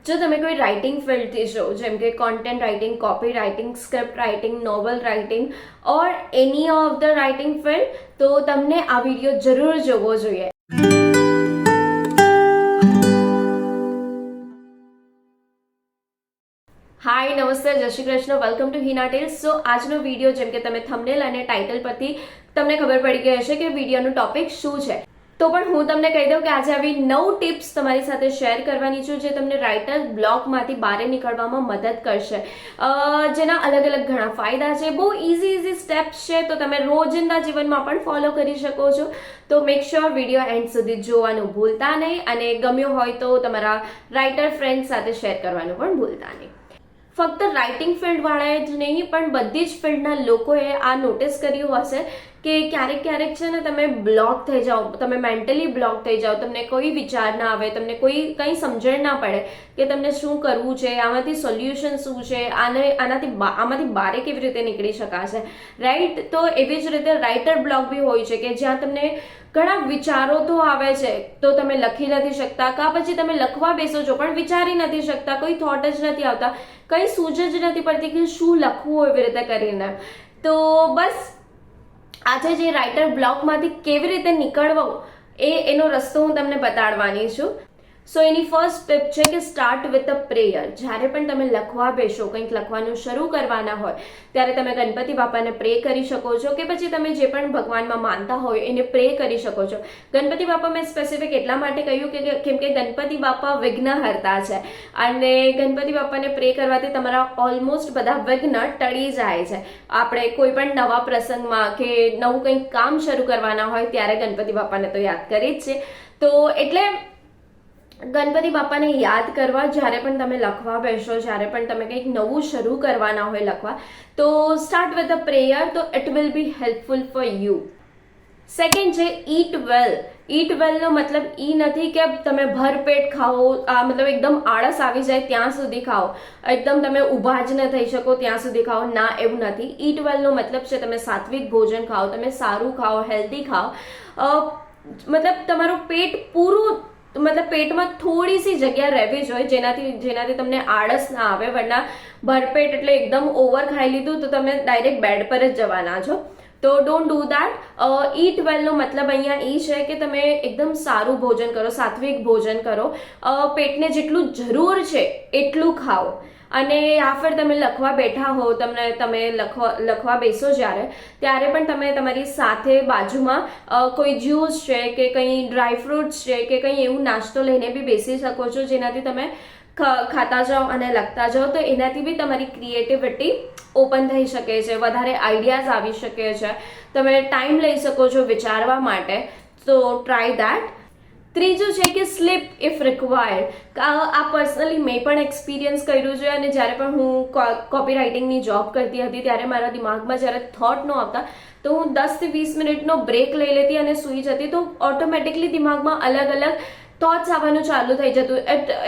જો તમે કોઈ રાઇટિંગ ફિલ્ડથી છો, જેમ કે content writing, copy writing, script writing, novel writing or any of the writing field, તો તમને આ વિડીયો જરૂર જોવો જોઈએ. હાય, નમસ્તે, જય Shri Krishna, welcome to Hina Tales. So આજનો વિડીયો, જેમ કે તમે થંબનેલ અને ટાઇટલ પરથી તમને ખબર પડી ગઈ હશે કે વિડીયોનો ટોપિક શું છે, તો પણ હું તમને કહી દઉં કે આજે આવી 9 ટિપ્સ તમારી સાથે શેર કરવાની છું જે તમને રાઇટર બ્લોકમાંથી બહાર નીકળવામાં મદદ કરશે, જેના અલગ અલગ ઘણા ફાયદા છે. બહુ ઇઝી સ્ટેપ્સ છે, તો તમે રોજિંદા જીવનમાં પણ ફોલો કરી શકો છો. તો મેક શ્યોર વિડીયો એન્ડ સુધી જોવાનું ભૂલતા નહીં, અને ગમ્યો હોય તો તમારા રાઇટર ફ્રેન્ડ સાથે શેર કરવાનું પણ ભૂલતા નહીં. ફક્ત રાઇટિંગ ફિલ્ડવાળાએ જ નહીં, પણ બધી જ ફિલ્ડના લોકોએ આ નોટિસ કર્યું હશે કે ક્યારેક છે ને તમે બ્લોક થઈ જાઓ, તમે મેન્ટલી બ્લોક થઈ જાઓ, તમને કોઈ વિચાર ના આવે, તમને કંઈ સમજણ ના પડે કે તમને શું કરવું છે, આમાંથી સોલ્યુશન શું છે, આમાંથી બહાર કેવી રીતે નીકળી શકાશે, રાઈટ? તો એવી જ રીતે રાઇટર બ્લોક બી હોય છે કે જ્યાં તમને ઘણા વિચારો તો આવે છે, તો તમે લખી નથી શકતા, કાં પછી તમે લખવા બેસો છો પણ વિચારી નથી શકતા, કોઈ થોટ જ નથી આવતા, કંઈ સૂઝ જ નથી પડતી કે શું લખવું એવી રીતે કરીને. તો બસ આજે જે રાઇટર બ્લોકમાંથી કેવી રીતે નીકળવો એનો રસ્તો હું તમને બતાડવાની છું. સો એની ફર્સ્ટ ટિપ છે કે સ્ટાર્ટ વિથ અ પ્રેયર. જ્યારે પણ તમે લખવા બેસો, કંઈક લખવાનું શરૂ કરવાના હોય, ત્યારે તમે ગણપતિ બાપાને પ્રે કરી શકો છો, કે પછી તમે જે પણ ભગવાનમાં માનતા હોય એને પ્રે કરી શકો છો. ગણપતિ બાપા મેં સ્પેસિફિક એટલા માટે કહ્યું કે કેમ કે ગણપતિ બાપા વિઘ્નહર્તા છે, અને ગણપતિ બાપાને પ્રે કરવાથી તમારા ઓલમોસ્ટ બધા વિઘ્ન ટળી જાય છે. આપણે કોઈ પણ નવા પ્રસંગમાં કે નવું કંઈક કામ શરૂ કરવાના હોય ત્યારે ગણપતિ બાપાને તો યાદ કરી જ છે. તો એટલે ગણપતિ બાપાને યાદ કરવા, જ્યારે પણ તમે લખવા બેસો, જ્યારે પણ તમે કંઈક નવું શરૂ કરવાના હોય લખવા, તો સ્ટાર્ટ વિથ અ પ્રેયર, તો it will be helpful for you. Second છે ઈટ વેલ. ઈટ વેલનો મતલબ એ નથી કે તમે ભરપેટ ખાઓ, મતલબ એકદમ આળસ આવી જાય ત્યાં સુધી ખાઓ, એકદમ તમે ઊભા જ ન થઈ શકો ત્યાં સુધી ખાઓ, ના, એવું નથી. ઈટ વેલનો મતલબ છે તમે સાત્વિક ભોજન ખાઓ, તમે સારું ખાઓ, હેલ્ધી ખાઓ, મતલબ તમારું પેટ પૂરું, મતલબ પેટમાં થોડી સી જગ્યા રહેવી જોઈએ જેનાથી તમને આળસ ના આવે, વરના ભરપેટ એટલે એકદમ ઓવર ખાઈ લીધું તો તમે ડાયરેક્ટ બેડ પર જ જવાના છો. તો ડોન્ટ ડુ દેટ. ઈટ વેલનો મતલબ અહીંયા એ છે કે તમે એકદમ સારું ભોજન કરો, સાત્વિક ભોજન કરો, પેટને જેટલું જરૂર છે એટલું ખાઓ. અને યા ફિર તમે લખવા બેઠા હો, તમે લખવા બેસો ત્યારે પણ તમે તમારી સાથે બાજુમાં કોઈ જ્યુસ છે કે કંઈ ડ્રાય ફ્રૂટ્સ છે કે કંઈ એવું નાસ્તો લઈને બી બેસી શકો છો, જેનાથી તમે ખાતા જાઓ અને લખતા જાઓ. તો એનાથી બી તમારી ક્રિએટિવિટી ઓપન થઈ શકે છે, વધારે આઈડિયાઝ આવી શકે છે, તમે ટાઈમ લઈ શકો છો વિચારવા માટે. તો ટ્રાય દેટ. ત્રીજું છે કે સ્લીપ ઇફ રિક્વાયર્ડ. આ પર્સનલી મેં પણ એક્સપિરિયન્સ કર્યું છે, અને જ્યારે પણ હું કોપી રાઇટિંગની જોબ કરતી હતી ત્યારે મારા દિમાગમાં જ્યારે થોટ ન આવતા તો હું 10 થી 20 મિનિટનો બ્રેક લઈ લેતી અને સૂઈ જતી, તો ઓટોમેટિકલી દિમાગમાં અલગ અલગ થોટ્સ આવવાનું ચાલુ થઈ જતું.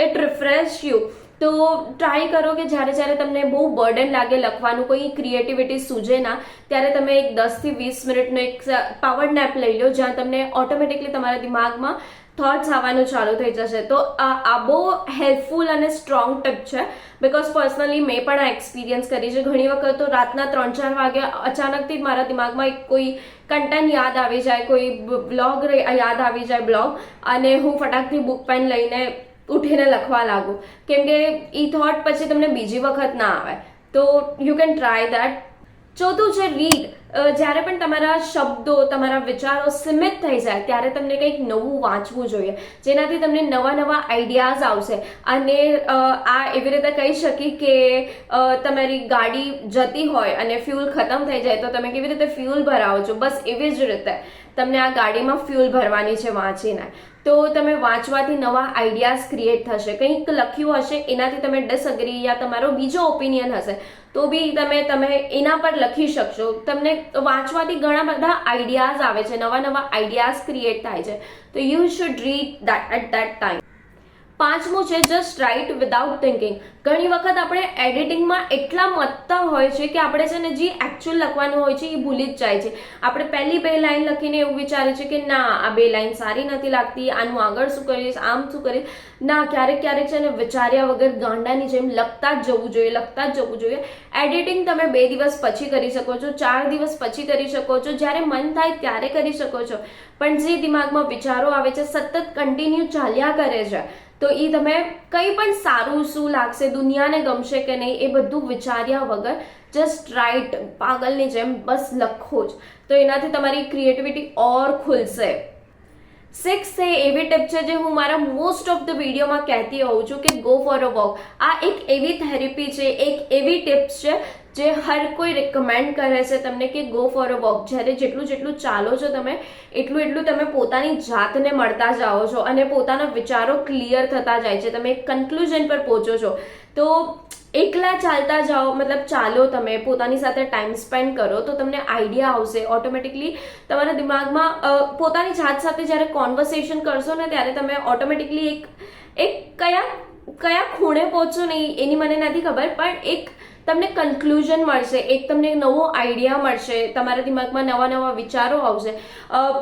It refresh you. તો ટ્રાય કરો કે જ્યારે તમને બહુ બર્ડન લાગે લખવાનું, કોઈ ક્રિએટિવિટી સૂઝે ના, ત્યારે તમે એક 10 થી 20 મિનિટનો એક પાવર નેપ લઈ લો, જ્યાં તમને ઓટોમેટિકલી તમારા દિમાગમાં થોટ્સ આવવાનું ચાલુ થઈ જશે. તો આ બહુ હેલ્પફુલ અને સ્ટ્રોંગ ટિપ છે, બિકોઝ પર્સનલી મેં પણ આ એક્સપિરિયન્સ કરી છે. ઘણી વખત તો રાતના 3-4 વાગે અચાનકથી મારા દિમાગમાં કોઈ કન્ટેન્ટ યાદ આવી જાય, કોઈ બ્લોગ યાદ આવી જાય બ્લોગ, અને હું ફટાકથી બુક પેન લઈને ઉઠીને લખવા લાગું, કેમ કે એ થોટ પછી તમને બીજી વખત ના આવે. તો યુ કેન ટ્રાય દેટ. ચોથું છે રીડ. જ્યારે પણ તમારા શબ્દો, તમારા વિચારો સીમિત થઈ જાય ત્યારે તમને કંઈક નવું વાંચવું જોઈએ, જેનાથી તમને નવા આઈડિયાઝ આવશે. અને આ એવી રીતે કહી શકી કે તમારી ગાડી જતી હોય અને ફ્યુલ ખતમ થઈ જાય તો તમે કેવી રીતે ફ્યુલ ભરાવો છો, બસ એવી જ રીતે તમને આ ગાડીમાં ફ્યુલ ભરવાની છે વાંચીને. તો તમે વાંચવાથી નવા આઈડિયાઝ ક્રિએટ થશે. કંઈક લખ્યું હશે એનાથી તમે ડિસઅગ્રી યા તમારો બીજો ઓપિનિયન હશે તો બી તમે એના પર લખી શકશો. તમને વાંચવાથી ઘણા બધા આઈડિયાઝ આવે છે, નવા આઈડિયાઝ ક્રિએટ થાય છે. તો you should read that at that time. પાંચમું છે જસ્ટ રાઇટ વિધાઉટ થિંકિંગ. ઘણી વખત આપણે એડિટિંગમાં એટલા મથતા હોય છે કે આપણે છે ને જે એકચ્યુઅલ લખવાનું હોય છે એ ભૂલી જ જાય છે. આપણે પહેલી 2 લાઈન લખીને એવું વિચારીએ છીએ કે ના આ 2 લાઈન સારી નથી લાગતી, આનું આગળ શું કરીશ, આમ શું કરીશ. ના, ક્યારેક ક્યારેક છે ને વિચાર્યા વગર ગાંડાની જેમ લખતા જ જવું જોઈએ, લખતા જ જવું જોઈએ. એડિટિંગ તમે 2 દિવસ પછી કરી શકો છો, 4 દિવસ પછી કરી શકો છો, જ્યારે મન થાય ત્યારે કરી શકો છો. પણ જે દિમાગમાં વિચારો આવે છે સતત કન્ટિન્યુ ચાલ્યા કરે છે, તો એ તમે કંઈ પણ સારું શું લાગશે, દુનિયાને ગમશે કે નહીં, એ બધું વિચાર્યા વગર જસ્ટ રાઇટ પાગલની જેમ બસ લખો જ, તો એનાથી તમારી ક્રિએટિવિટી ઓર ખુલશે. 6 એ એવી ટિપ છે જે હું મારા મોસ્ટ ઓફ ધ વિડીયોમાં કહેતી હોઉં છું કે ગો ફોર અ વોક. આ એક એવી થેરેપી છે, એક એવી ટિપ્સ છે જે હર કોઈ રિકમેન્ડ કરે છે તમને કે ગો ફોર અ વોક. જ્યારે જેટલું ચાલો છો તમે એટલું તમે પોતાની જાતને મળતા જાઓ છો અને પોતાના વિચારો ક્લિયર થતા જાય છે, તમે એક કન્ક્લુઝન પર પહોંચો છો. તો એકલા ચાલતા જાઓ, મતલબ ચાલો, તમે પોતાની સાથે ટાઈમ સ્પેન્ડ કરો તો તમને આઈડિયા આવશે ઓટોમેટિકલી. તમારા દિમાગમાં પોતાની જાત સાથે જ્યારે કોન્વર્સેશન કરશો ને ત્યારે તમે ઓટોમેટિકલી એક કયા ખૂણે પહોંચો ને એની મને નથી ખબર, પણ એક તમને કન્ક્લુઝન મળશે, એક તમને નવો આઈડિયા મળશે, તમારા દિમાગમાં નવા વિચારો આવશે.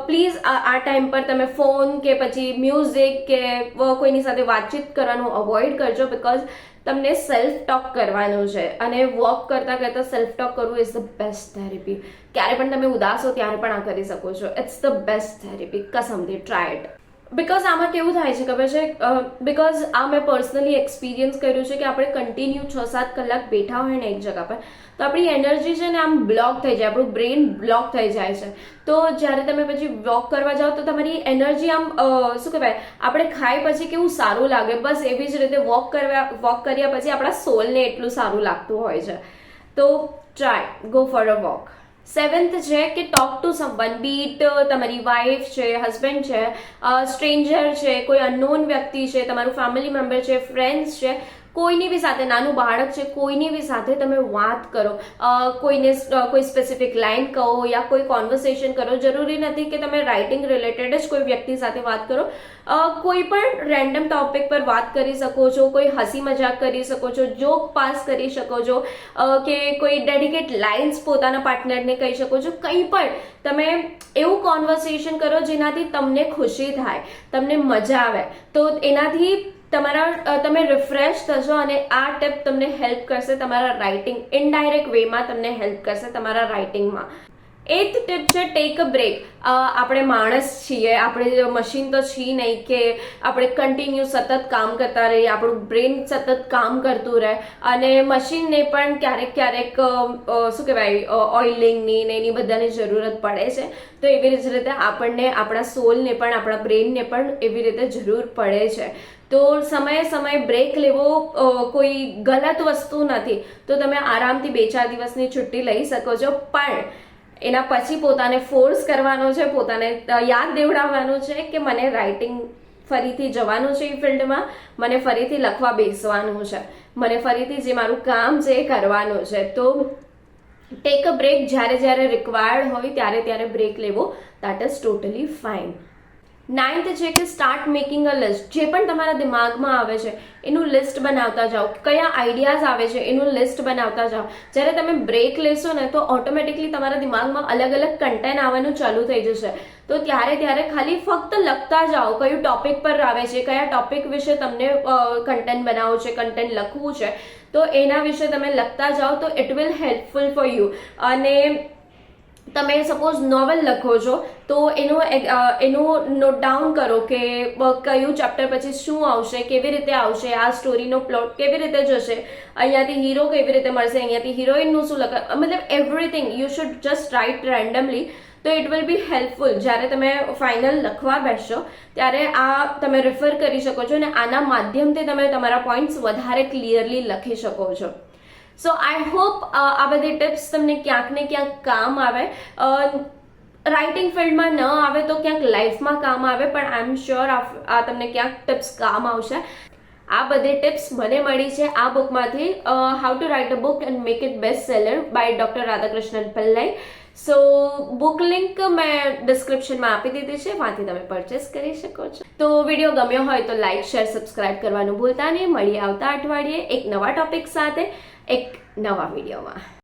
પ્લીઝ આ ટાઈમ પર તમે ફોન કે પછી મ્યુઝિક કે કોઈની સાથે વાતચીત કરવાનું અવોઇડ કરજો, બીકોઝ તમને સેલ્ફ ટોક કરવાનું છે અને વોક કરતાં સેલ્ફ ટોક કરવું ઇઝ ધ બેસ્ટ થેરેપી. ક્યારે પણ તમે ઉદાસ હો ત્યારે પણ આ કરી શકો છો. ઇટ્સ ધ બેસ્ટ થેરેપી, કસમથી ટ્રાય ઇટ. બિકોઝ આમાં કેવું થાય છે ખબર છે, બિકોઝ આ મેં પર્સનલી એક્સપિરિયન્સ કર્યું છે કે આપણે કન્ટિન્યુ 6-7 કલાક બેઠા હોય ને એક જગ્યા પર તો આપણી એનર્જી છે ને આમ બ્લોક થઈ જાય, આપણું બ્રેન બ્લોક થઈ જાય છે. તો જ્યારે તમે પછી વોક કરવા જાઓ તો તમારી એનર્જી આમ શું કહેવાય, આપણે ખાઈ પછી કેવું સારું લાગે, બસ એવી જ રીતે વોક કર્યા પછી આપણા સોલને એટલું સારું લાગતું હોય છે. તો try, go for a walk. 7th છે કે ટોક ટુ સમવન, બીટ તમારી વાઈફ છે, હસબન્ડ છે, સ્ટ્રેન્જર છે, કોઈ અનનોન વ્યક્તિ છે, તમારું ફેમિલી મેમ્બર છે, ફ્રેન્ડ્સ છે, કોઈની બી સાથે, નાનું બાળક છે, કોઈની બી સાથે તમે વાત કરો, કોઈ સ્પેસિફિક લાઇન કહો યા કોઈ કોન્વર્સેશન કરો. જરૂરી નથી કે તમે રાઇટિંગ રિલેટેડ જ કોઈ વ્યક્તિ સાથે વાત કરો, કોઈ પણ રેન્ડમ ટોપિક પર વાત કરી શકો છો, કોઈ હસી મજાક કરી શકો છો, જોક પાસ કરી શકો છો, કે કોઈ ડેડિકેટ લાઇન્સ પોતાના પાર્ટનરને કહી શકો છો. કંઈ પણ તમે એવું કોન્વર્સેશન કરો જેનાથી તમને ખુશી થાય, તમને મજા આવે, તો એનાથી તમે રિફ્રેશ થશો અને આ ટિપ તમને હેલ્પ કરશે તમારા રાઇટિંગ, ઇનડાયરેક્ટ વેમાં તમને હેલ્પ કરશે તમારા રાઇટિંગમાં. 8th ટિપ છે ટેક અ બ્રેક. આપણે માણસ છીએ, આપણે મશીન તો છીએ નહીં કે આપણે કન્ટિન્યુ સતત કામ કરતા રહીએ, આપણું બ્રેન સતત કામ કરતું રહે અને મશીનને પણ ક્યારેક શું કહેવાય ઓઇલિંગની ને એની બધાની જરૂરત પડે છે. તો એવી જ રીતે આપણને આપણા સોલને પણ આપણા બ્રેનને પણ એવી રીતે જરૂર પડે છે. તો સમયે બ્રેક લેવો કોઈ ગલત વસ્તુ નથી. તો તમે આરામથી 2-4 દિવસની છુટ્ટી લઈ શકો છો, પણ એના પછી પોતાને ફોર્સ કરવાનો છે, પોતાને યાદ દેવડાવવાનું છે કે મને રાઇટિંગ ફરીથી જવાનું છે, એ ફિલ્ડમાં મને ફરીથી લખવા બેસવાનું છે, મને ફરીથી જે મારું કામ છે એ કરવાનું છે. તો ટેક અ બ્રેક, જ્યારે રિક્વાયર્ડ હોય ત્યારે બ્રેક લેવો, that is totally fine. 9th છે કે સ્ટાર્ટ મેકિંગ અ લિસ્ટ. જે પણ તમારા દિમાગમાં આવે છે એનું લિસ્ટ બનાવતા જાઓ, કયા આઈડિયાઝ આવે છે એનું લિસ્ટ બનાવતા જાઓ. જ્યારે તમે બ્રેક લેશો ને તો ઓટોમેટિકલી તમારા દિમાગમાં અલગ કન્ટેન્ટ આવવાનું ચાલુ થઈ જશે. તો ત્યારે ખાલી ફક્ત લખતા જાઓ, કયું ટોપિક પર આવે છે, કયા ટોપિક વિશે તમને કન્ટેન્ટ બનાવવું છે, કન્ટેન્ટ લખવું છે, તો એના વિશે તમે લખતા જાઓ તો it will helpful for you. અને તમે સપોઝ નોવેલ લખો છો તો એનું નોટ ડાઉન કરો કે કયું ચેપ્ટર પછી શું આવશે, કેવી રીતે આવશે, આ સ્ટોરીનો પ્લોટ કેવી રીતે જશે, અહીંયાથી હીરો કેવી રીતે મળશે, અહીંયાથી હિરોઈનનું શું મતલબ everything you should just write randomly. તો ઇટ વિલ બી હેલ્પફુલ. જ્યારે તમે ફાઇનલ લખવા બેસશો ત્યારે આ તમે રેફર કરી શકો છો અને આના માધ્યમથી તમે તમારા પોઈન્ટ્સ વધારે ક્લિયરલી લખી શકો છો. સો આઈ હોપ આ બધી ટિપ્સ તમને ક્યાંક ને ક્યાંક કામ આવે. રાઇટિંગ ફિલ્ડમાં ન આવે તો ક્યાંક લાઈફમાં કામ આવે, પણ આઈ એમ શ્યોર આ તમને ક્યાંક ટિપ્સ કામ આવશે. આ બધી ટિપ્સ મને મળી છે આ બુકમાંથી, how to write a book and make it best seller by doctor Radhakrishnan Pillai. So book link મેં ડિસ્ક્રિપ્શનમાં આપી દીધી છે, ત્યાંથી તમે પરચેસ કરી શકો છો. તો વિડીયો ગમ્યો હોય તો લાઇક શેર સબસ્ક્રાઇબ કરવાનું ભૂલતા નહીં. મળીએ આવતા અઠવાડિયે એક નવા ટોપિક સાથે એક નવા વિડીયોમાં.